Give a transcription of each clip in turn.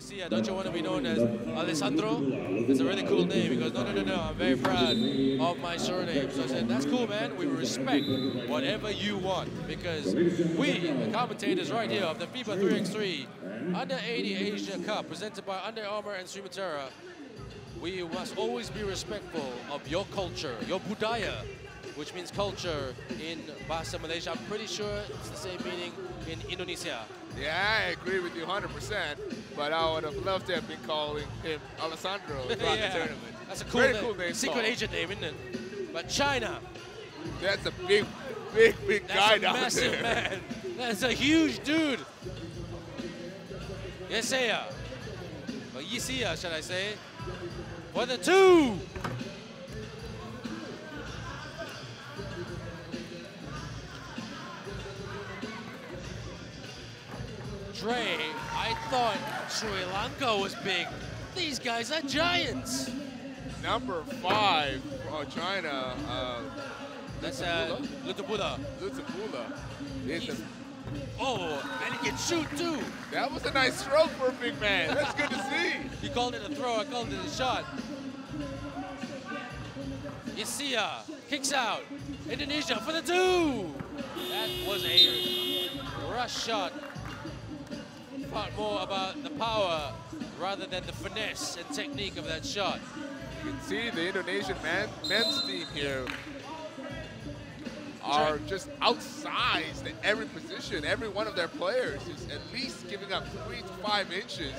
Yisia, don't you want to be known as Alessandro? It's a really cool name. He goes, no, I'm very proud of my surname. So I said, that's cool, man. We respect whatever you want, because we, the commentators right here of the FIBA 3x3 Under 80 Asia Cup, presented by Under Armour and Srimatera, we must always be respectful of your culture, your budaya, which means culture in Bahasa Malaysia. I'm pretty sure it's the same meaning in Indonesia. Yeah, I agree with you 100%, but I would have loved to have been calling him Alessandro throughout the tournament. That's a cool Very name. cool name. Secret agent name, isn't it? But China. That's a big guy down massive there. Man. That's a huge dude. Yisia. Or Yisia, should I say. For the 2. Dre, I thought Sri Lanka was big. These guys are giants. Number 5 for China. That's Lutapula. Oh, and he can shoot too. That was a nice throw for a big man. That's good to see. You called it a throw, I called it a shot. Yisia kicks out. Indonesia for the 2. That was a rush shot. Thought more about the power rather than the finesse and technique of that shot. You can see the Indonesian men's team here are just outsized in every position. Every one of their players is at least giving up 3 to 5 inches.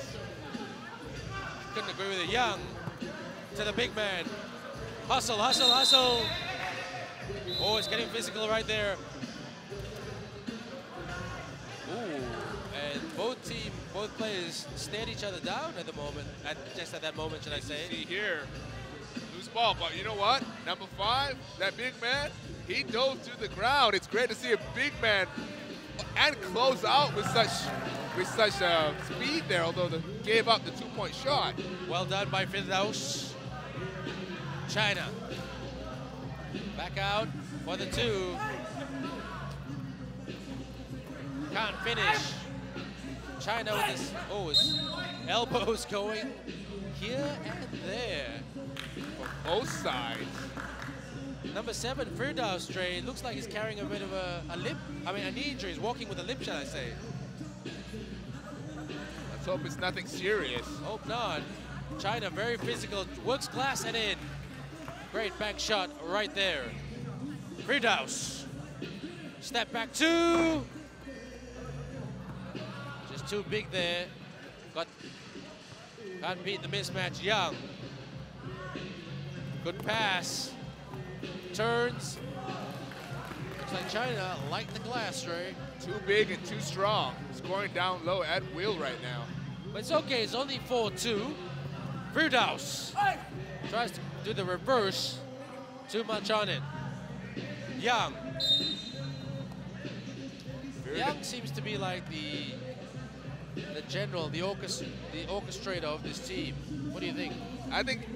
Couldn't agree with it. Young to the big man. Hustle, hustle, hustle. Oh, it's getting physical right there. Ooh, and both players stared each other down at the moment. Just at that moment, should I say? See here, loose ball, but you know what? Number 5, that big man, he dove to the ground. It's great to see a big man and close out with such speed there, although they gave up the 2-point shot. Well done by Firdaus. China back out for the 2. Can't finish. China with his, his elbows going here and there. For both sides. Number 7, Firdaus, Dre, looks like he's carrying a bit of a knee injury. He's walking with a limp, shall I say. Let's hope it's nothing serious. Hope not. China, very physical, works glass and in. Great back shot right there. Firdaus. Step back 2. Just too big there. Can't beat the mismatch. Young. Good pass. Turns. Looks like China like the glass, Ray. Too big and too strong. Scoring down low at will right now. But it's okay, it's only 4-2. Firdaus tries to do the reverse. Too much on it. Young. Young seems to be like the general, the orchestrator of this team. What do you think? I think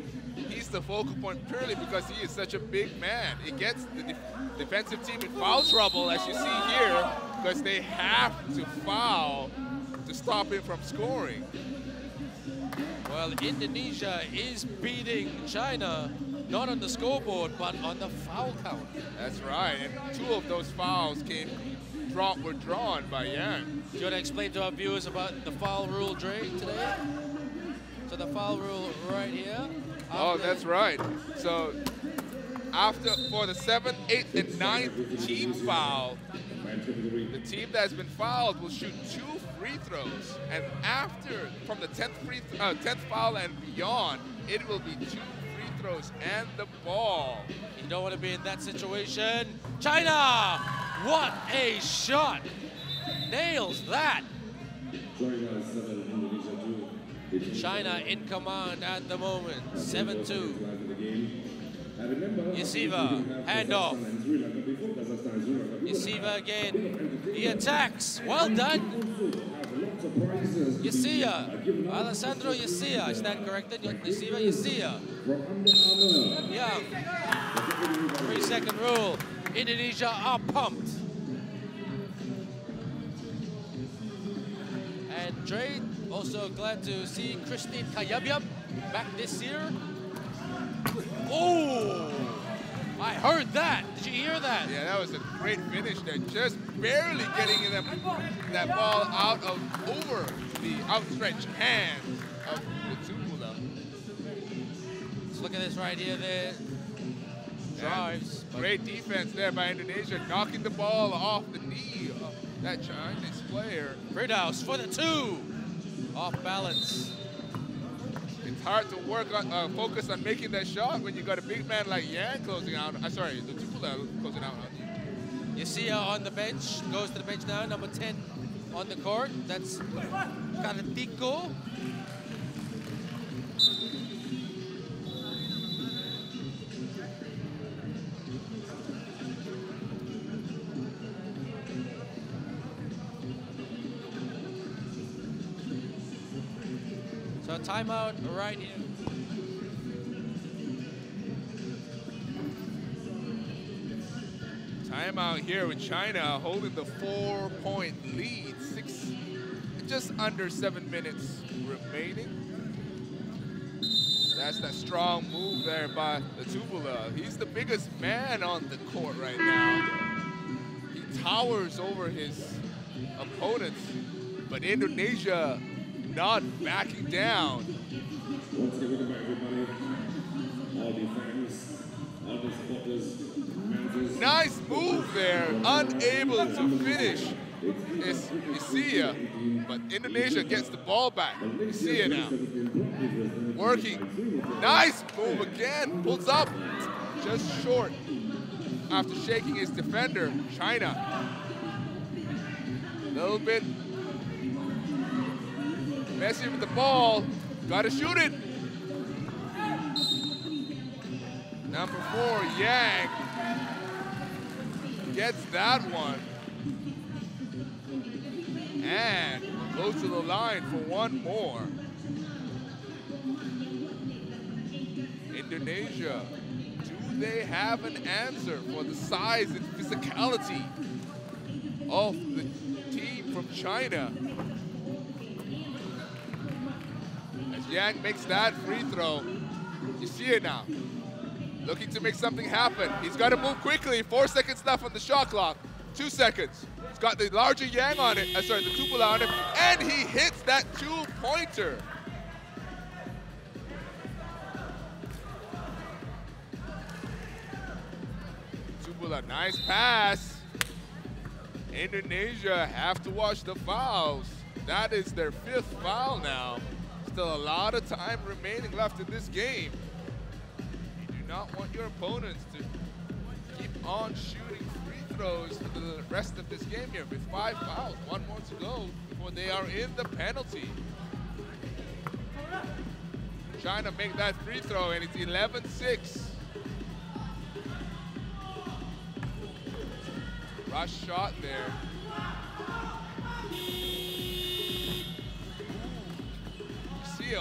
he's the focal point purely because he is such a big man. It gets the defensive team in foul trouble, as you see here, because they have to foul to stop him from scoring. Well, Indonesia is beating China, not on the scoreboard, but on the foul count. That's right, and 2 of those fouls were drawn by Yang. Do you want to explain to our viewers about the foul rule, Dre, today? So the foul rule right here. Oh, that's right. So for the 7th, 8th, and 9th team foul, the team that has been fouled will shoot 2 free throws. And from the 10th foul and beyond, it will be 2 free throws and the ball. You don't want to be in that situation. China! What a shot! Nails that! China in command at the moment, 7-2. Yisiva, handoff. Yisiva again, he attacks, well done. Yisia, Alessandro Yisia, is that corrected? Yisiva, Yisia. Young, 3-second rule. Indonesia are pumped. And Dre, Also glad to see Christine Kayabyab back this year. Oh! I heard that. Did you hear that? Yeah, that was a great finish there. Just barely getting that ball out of over the outstretched hands of the Tupula. Let's look at this right here. There drives. Great defense there by Indonesia, knocking the ball off the knee of that Chinese player. Firdaus for the 2. Off balance. It's hard to work on, focus on making that shot when you got a big man like Yang closing out. Sorry, the Tupula closing out on you. You see her on the bench, goes to the bench now, number 10 on the court. That's Kartiko. So timeout right here. Timeout here with China holding the 4-point lead. Just under 7 minutes remaining. That's that strong move there by the Tupula. He's the biggest man on the court right now. He towers over his opponents, but Indonesia not backing down. Once again, welcome back, everybody. All the fans, all the supporters, managers. Nice move there, unable to finish. It's Isia, but Indonesia gets the ball back. Isia now, working. Nice move again, pulls up, just short after shaking his defender, China. A little bit messy with the ball, gotta shoot it. Number 4, Yang, gets that one. And goes to the line for one more. Indonesia, do they have an answer for the size and physicality of the team from China? As Yang makes that free throw, you see it now. Looking to make something happen. He's got to move quickly. 4 seconds left on the shot clock. 2 seconds. He's got the larger Yang on it. Sorry, the Tupula on it. And he hits that 2-pointer. Tupula, nice pass. Indonesia have to watch the fouls. That is their 5th foul now. Still a lot of time remaining left in this game. Not want your opponents to keep on shooting free throws for the rest of this game here with 5 fouls. 1 more to go before they are in the penalty. Trying to make that free throw, and it's 11-6. Rush shot there.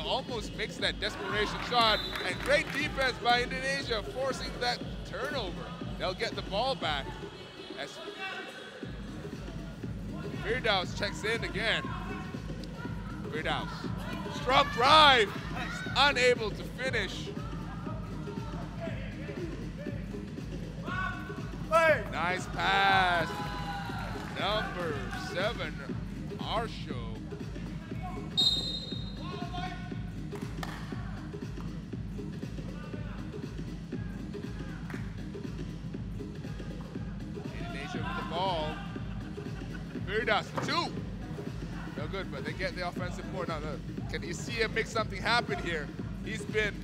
Almost makes that desperation shot, and great defense by Indonesia forcing that turnover. They'll get the ball back as Firdaus checks in again. Firdaus, strong drive, unable to finish. Nice pass, number 7, Arsho. Ball. Firdaus, 2. No good, but they get the offensive board. Now, can you see him make something happen here? He's been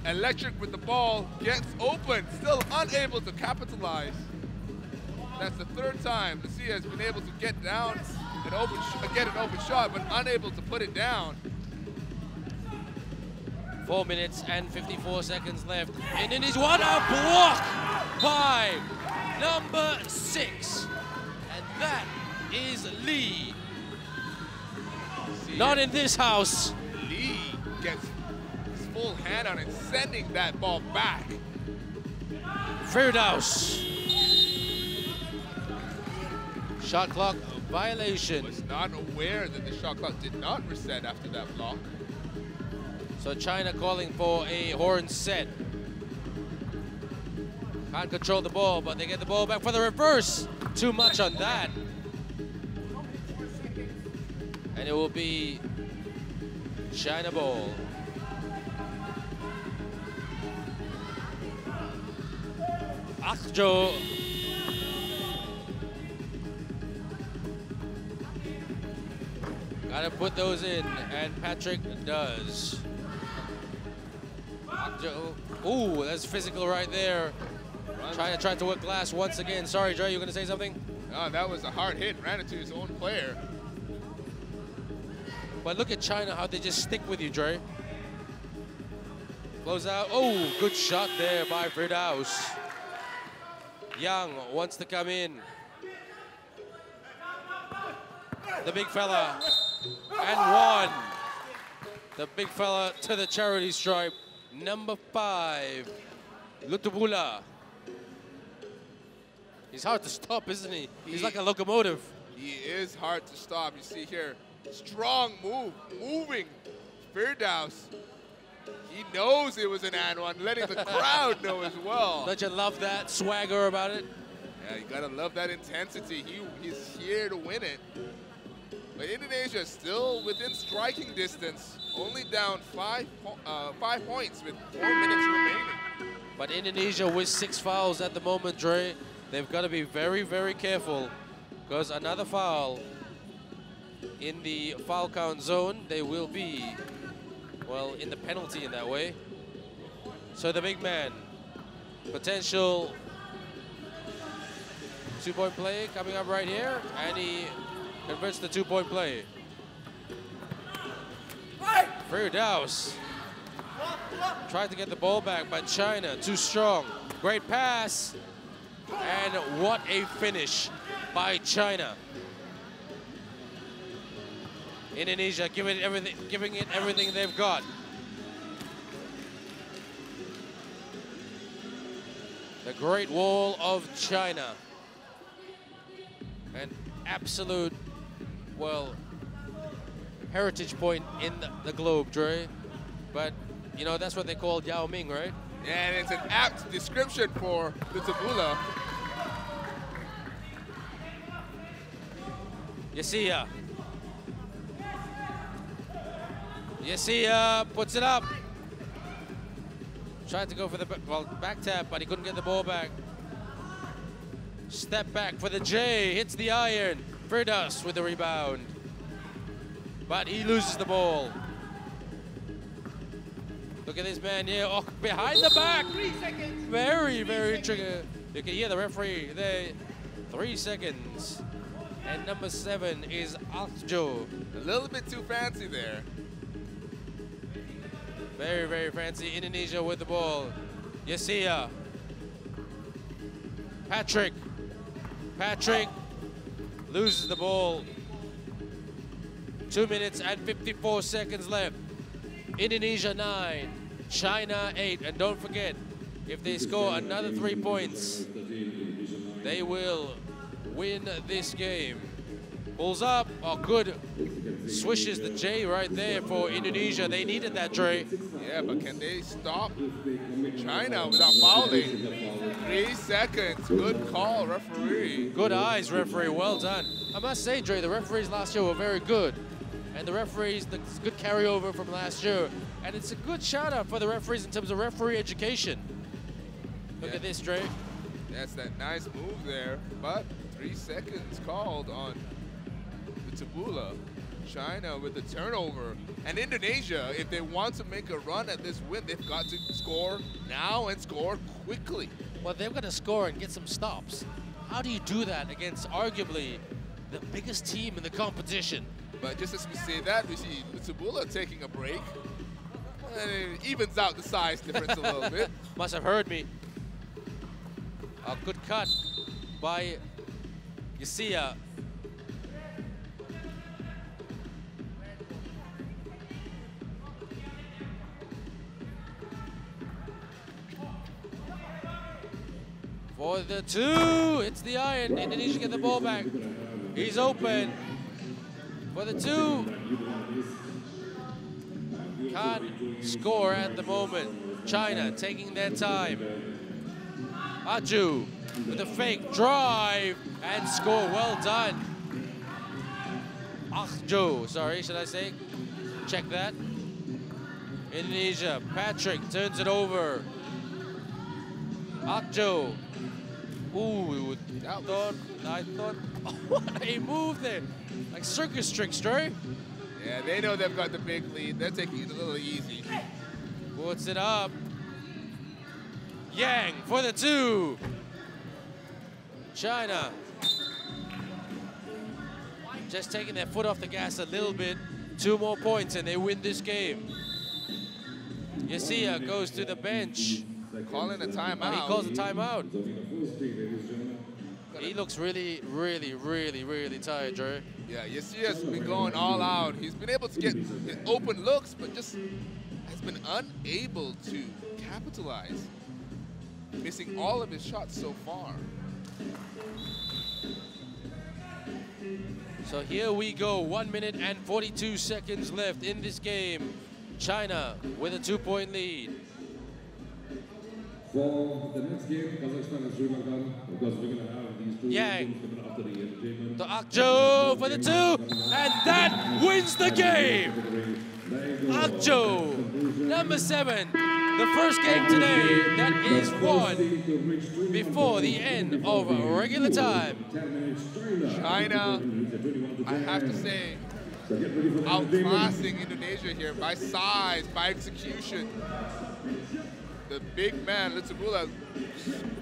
electric with the ball, gets open, still unable to capitalize. That's the 3rd time Lucia has been able to get down get an open shot, but unable to put it down. 4 minutes and 54 seconds left. And it is what a block by number 6. And that is Lee. Not in this house. Lee gets his full hand on it, sending that ball back. Firdaus. Shot clock Violation. Was not aware that the shot clock did not reset after that block. So China calling for a horn set. Can't control the ball, but they get the ball back for the reverse. Too much on that. And it will be China ball. Akjo. Gotta put those in, and Patrick does. Akjo. Ooh, that's physical right there. Trying to work glass once again. Sorry, Dre, you gonna say something? Oh, that was a hard hit. Ran into his own player. But look at China, how they just stick with you, Dre. Close out. Oh, good shot there by Firdaus. Young wants to come in. The big fella. And one. The big fella to the charity stripe. Number 5, Lutubula. He's hard to stop, isn't he? He's like a locomotive. He is hard to stop. You see here, strong move, moving. Firdaus. He knows it was an and one, letting the crowd know as well. Don't you love that swagger about it? Yeah, you gotta love that intensity. He's here to win it. But Indonesia still within striking distance, only down 5 points with 4 minutes remaining. But Indonesia with 6 fouls at the moment, Dre. They've got to be very, very careful, because another foul in the foul count zone, they will be, well, in the penalty in that way. So the big man, potential 2-point play coming up right here, and he converts the 2-point play. Firdaus tried to get the ball back, but China too strong. Great pass, and what a finish by China. Indonesia giving it everything they've got. The Great Wall of China. An absolute, well, heritage point in the globe, Dre. But, you know, that's what they call Yao Ming, right? And it's an apt description for the Tabula. Yesia. Yesia puts it up. Tried to go for the back tap, but he couldn't get the ball back. Step back for the J, hits the iron. Firdaus with the rebound. But he loses the ball. Look at this man here, oh, behind the back. 3 seconds. Very, very tricky. You can hear the referee there. 3 seconds. And number 7 is Akjo. A little bit too fancy there. Very, very fancy. Indonesia with the ball. Yesia. Patrick. Patrick loses the ball. 2 minutes and 54 seconds left. Indonesia 9, China 8. And don't forget, if they score another 3 points, they will win this game. Pulls up, oh good. Swishes the J right there for Indonesia. They needed that, Dre. Yeah, but can they stop China without fouling? 3 seconds, good call, referee. Good eyes, referee, well done. I must say, Dre, the referees last year were very good. And the referees, the good carryover from last year. And it's a good shout out for the referees in terms of referee education. Look at this, Dre. That's that nice move there, but 3 seconds called on the Tabula. China with the turnover. And Indonesia, if they want to make a run at this win, they've got to score now and score quickly. Well, they've got to score and get some stops. How do you do that against arguably the biggest team in the competition? But just as we say that, we see Tabula taking a break. And it evens out the size difference a little bit. Must have heard me. A good cut by Yesia. For the 2, it's the iron. Indonesia get the ball back. He's open for the 2. Can't score at the moment. China taking their time. Aju with a fake drive and score. Well done. Akjo, sorry, should I say? Check that. Indonesia, Patrick turns it over. Akjo. Ooh, I thought, what a move there. Like circus tricks, Dre. Yeah, they know they've got the big lead. They're taking it a little easy. Puts it up. Yang for the 2. China just taking their foot off the gas a little bit. 2 more points and they win this game. Yasia goes to the bench. Calling a timeout. He calls a timeout. He looks really tired, Dre. Yeah, Yasia's been going all out. He's been able to get his open looks, but just has been unable to capitalize. Missing all of his shots so far. So here we go, 1 minute and 42 seconds left in this game. China with a 2-point lead. For the next game, Kazakhstan and Sri Lanka, because we're going to have these 2 Yang games coming after the entertainment. to Akjo for the 2, and that wins the game. Akjo, number 7, the first game today that is won before the end of regular time. China, I have to say, outclassing Indonesia here by size, by execution. The big man, Litsabula,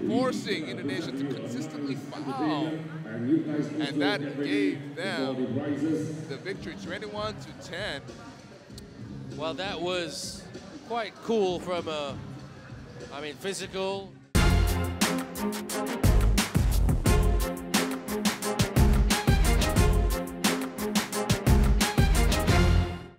forcing Indonesia to consistently foul. And that gave them the victory, 21-10. Well, that was quite cool from a, physical.